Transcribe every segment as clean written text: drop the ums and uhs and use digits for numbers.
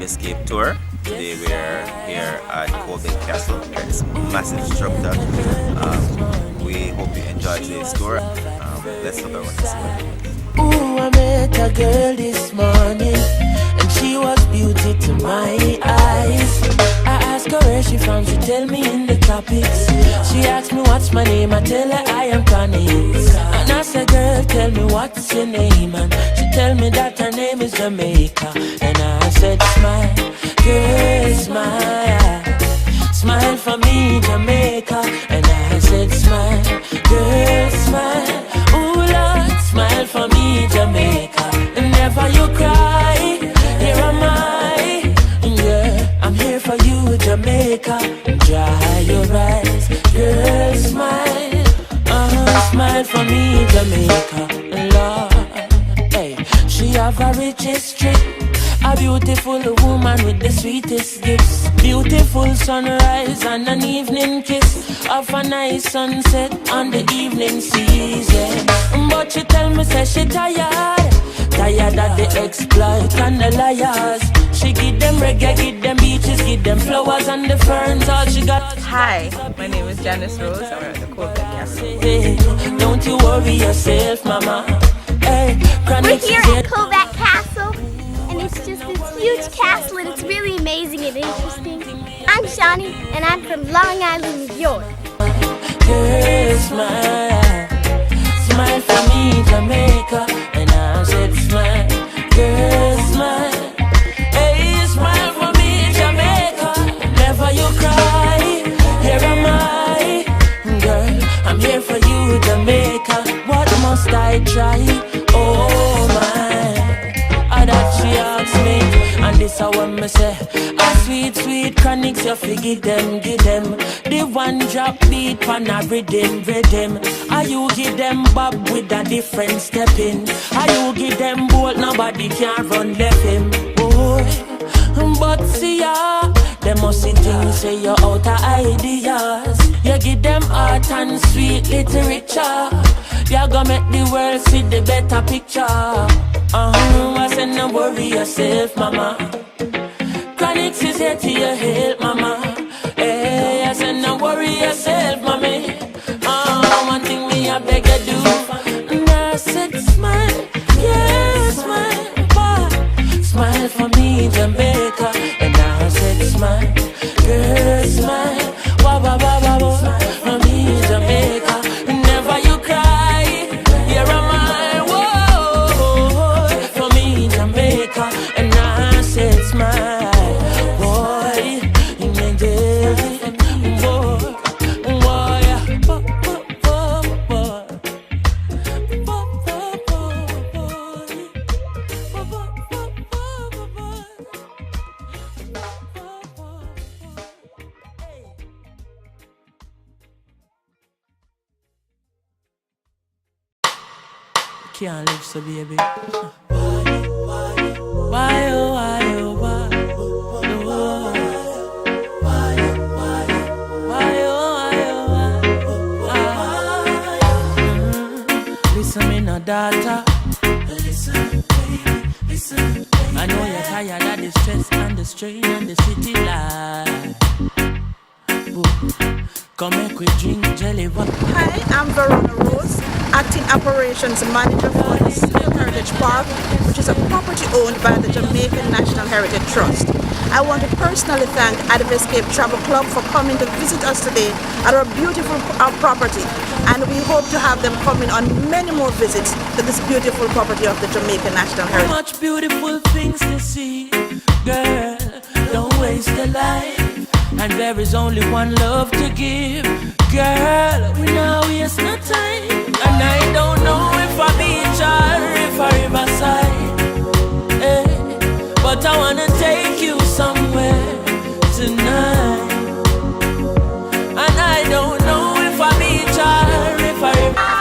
Advescape tour. Today we're here at Colbeck Castle. We're this massive structure. We hope you enjoy today's tour. Let's look around this way. Ooh, I met a girl this morning, and she was beauty to my eyes. I asked her where she from, she tell me in the tropics. She asked me what's my name, I tell her I am Connie. And I said, girl, tell me what's your name, and she tell me that her name is Jamaica. And I said, smile, girl, smile, smile for me, Jamaica. And I said, smile, girl, smile, ooh Lord, smile for me, Jamaica. And never you cry, here am I, yeah, I'm here for you, Jamaica. Dry your eyes, girl, smile, smile for me, Jamaica. Lord, hey, she have a rich history, a beautiful woman with the sweetest gifts. Beautiful sunrise and an evening kiss of a nice sunset on the evening season. But she tell me, say she tired, tired of the exploit and the liars. She give them reggae, give them beaches, give them flowers and the ferns. All she got. Hi, my name is Janice Rose. I'm at the Colbeck Castle. Hey, don't you worry yourself, mama. Hey, we're here at Colbeck Castle, and it's just this huge castle, and it's really amazing and interesting. I'm Shawnee, and I'm from Long Island, New York. Girl, smile, smile for me, Jamaica. And I said, smile, girl, smile. Hey, smile for me, Jamaica. Never you cry, here am I. Girl, I'm here for you, Jamaica. What must I try? Oh my, that she asked me, and this I want me say. A sweet, sweet chronics, you figure them, give them. The one drop beat pan a rhythm. Are you give them bob with a different step in? Are you give them bolt, nobody can run left him. Boy, but see ya, they must see things say you're out of ideas. You give them art and sweet literature. You gonna make the world see the better picture. I said no worry yourself, mama. Chronics is here to your help, mama. Hey, I said no worry yourself, mommy. One thing me I beg you do. And I said smile, yeah, smile, boy. Smile for me, Jamaica. And I said smile, girl, smile, wah, wah, wah, wah, wah. Smile for me, Jamaica. Never you cry, here am I, whoa, for me, Jamaica. And I said smile. Can't live so, baby. Why, oh, why, oh, why? Listen, me no daughter. Listen, baby, listen, baby. I know you're tired of the stress and the strain and the city life. Come make we drink jelly water. Hi, I'm Verona Rose, Acting Operations Manager for the Seville Heritage Park, which is a property owned by the Jamaican National Heritage Trust. I want to personally thank Advescape Travel Club for coming to visit us today at our beautiful property, and we hope to have them coming on many more visits to this beautiful property of the Jamaican National Heritage. Much beautiful things to see, girl, don't waste your life. And there is only one love to give. Girl, we now waste no time. And I don't know if I beach or if I riverside, hey, but I wanna take you somewhere tonight. And I don't know if I beach or if I riverside.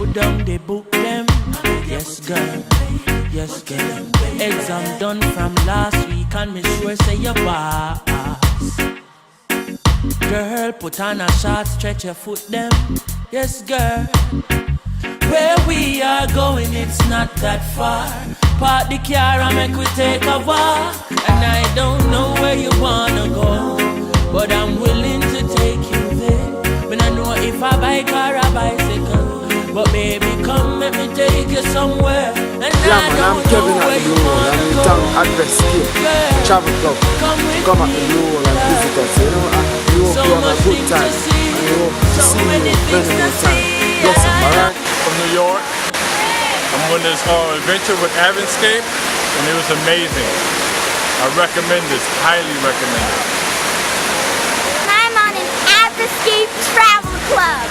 put down the book them. Yes, girl. Yes, girl. Exam done from last week and me sure say you pass. Girl, put on a short, stretch your foot them. Yes, girl. Where we are going, it's not that far. Park the car and make we take a walk. And I don't know where you wanna go, but I'm willing to take you there. When I know if I bike or a bicycle, but baby, come let me take you somewhere. And Yeah, I man, don't I'm Kevin know at where the you Blue Hole. wanna I'm in go. town Advescape Travel Club. Come at the Blue Hole and visit us. You know, and we hope you have a good time. And we hope to see you many more times. Yes, alright. From New York. I'm on this adventure with Advescape, and it was amazing. I recommend this, highly recommend it. I'm on an Advescape Travel Club.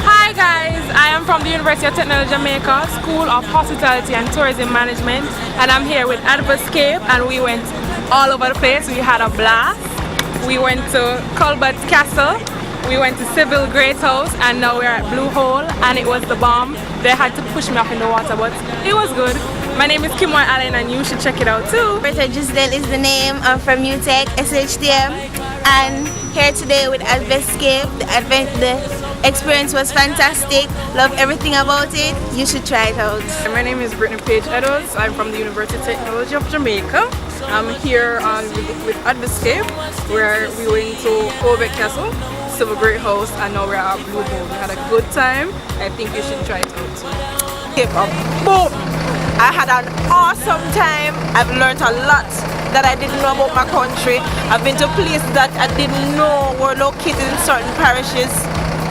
Hi guys, I am from the University of Technology Jamaica, School of Hospitality and Tourism Management, and I'm here with Advescape, and we went all over the place. We had a blast. We went to Colbeck Castle, we went to Seville Greathouse, and now we're at Blue Hole, and it was the bomb. They had to push me up in the water, but it was good. My name is Kimoy Allen, and you should check it out too. Giselle is the name. I'm from UTech, SHTM, and here today with Advescape. The experience was fantastic. Love everything about it. You should try it out. My name is Brittany Page Edwards. I'm from the University of Technology of Jamaica. I'm here with Advescape, where we went to Colbeck Castle, Seville Greathouse, and now we're at Blue Hole. We had a good time. I think you should try it out. Boom! I had an awesome time. I've learned a lot that I didn't know about my country. I've been to places that I didn't know were located in certain parishes.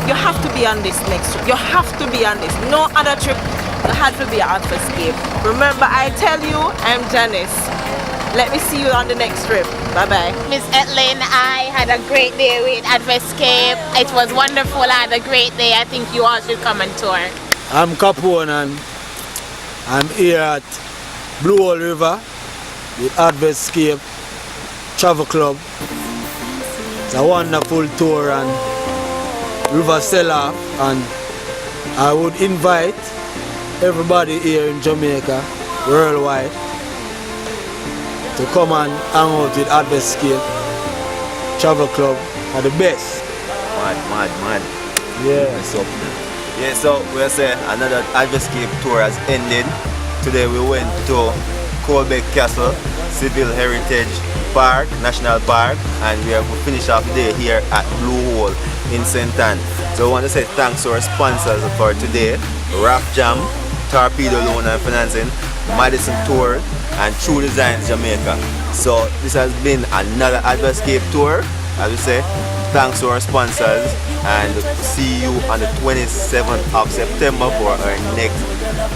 You have to be on this next trip. You have to be on this. No other trip. You had to be at Advescape. Remember, I tell you, I'm Janice. Let me see you on the next trip. Bye-bye. Miss Etlin, I had a great day with Advescape. It was wonderful. I had a great day. I think you all should come and tour. I'm Capone and I'm here at Blue Hole River with Advescape Travel Club. It's a wonderful tour and river sell-off, and I would invite everybody here in Jamaica, worldwide, to come and hang out with Advescape Travel Club are the best. Mad. Yeah. What's up? Yeah, so we'll say another Advescape tour has ended. Today we went to Colbeck Castle, Seville Heritage Park, National Park, and we finish off the day here at Blue Hole in St. Ann. So I want to say thanks to our sponsors for today, Raft Jam, Torpedo Loan and Financing, Madison Tour, and True Designs Jamaica. So this has been another Advescape tour. As we say, thanks to our sponsors, and see you on the 27th of September for our next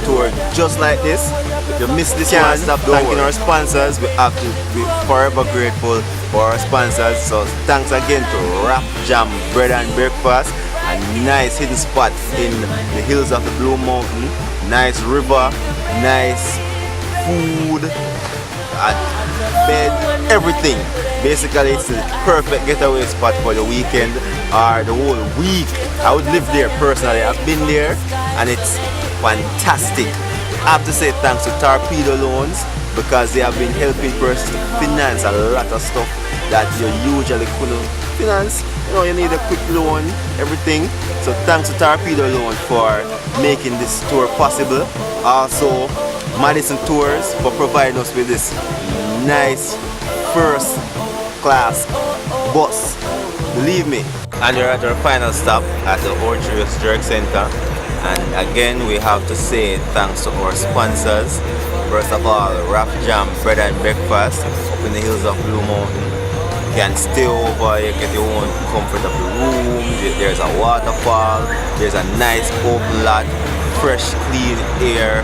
tour just like this. If you missed this one, stop thanking our sponsors. We have to be forever grateful for our sponsors. So thanks again to Rap Jam Bread and Breakfast, a nice hidden spot in the hills of the Blue Mountain. Nice river, nice food, bed, everything. Basically, it's the perfect getaway spot for the weekend or the whole week. I would live there personally. I've been there and it's fantastic. I have to say thanks to Torpedo Loans, because they have been helping persons to finance a lot of stuff that you usually couldn't finance. You know, you need a quick loan, everything. So thanks to Torpedo Loan for making this tour possible. Also, Madison Tours for providing us with this nice first class bus. Believe me. And we're at our final stop at the Orchard Jerk Center. And again, we have to say thanks to our sponsors. First of all, Rap Jam Bread and Breakfast up in the hills of Blue Mountain. You can stay over, you get your own comfortable room. There's a waterfall, there's a nice open lot, fresh clean air,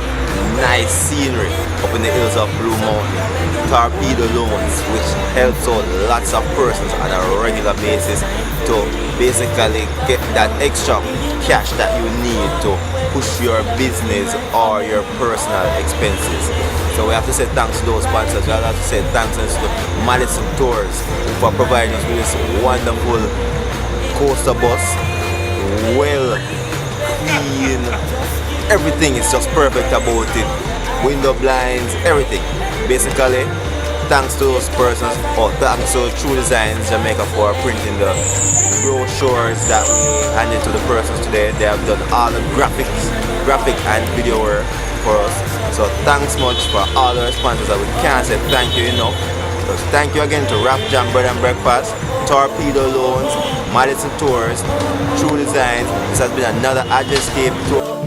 nice scenery up in the hills of Blue Mountain. Torpedo Loans, which helps out lots of persons on a regular basis to basically get that extra cash that you need to push your business or your personal expenses. So we have to say thanks to those sponsors. We have to say thanks to Madison Tours for providing us with this wonderful coaster bus, well clean. Everything is just perfect about it. Window blinds, everything. Basically, thanks to those persons, or thanks to True Designs Jamaica for printing the brochures that we handed to the persons today. They have done all the graphic and video work for us. So thanks much for all the sponsors that we can't say thank you enough. So thank you again to Rap Jam Bread and Breakfast, Torpedo Loans, Madison Tours, True Designs. This has been another Advescape tour.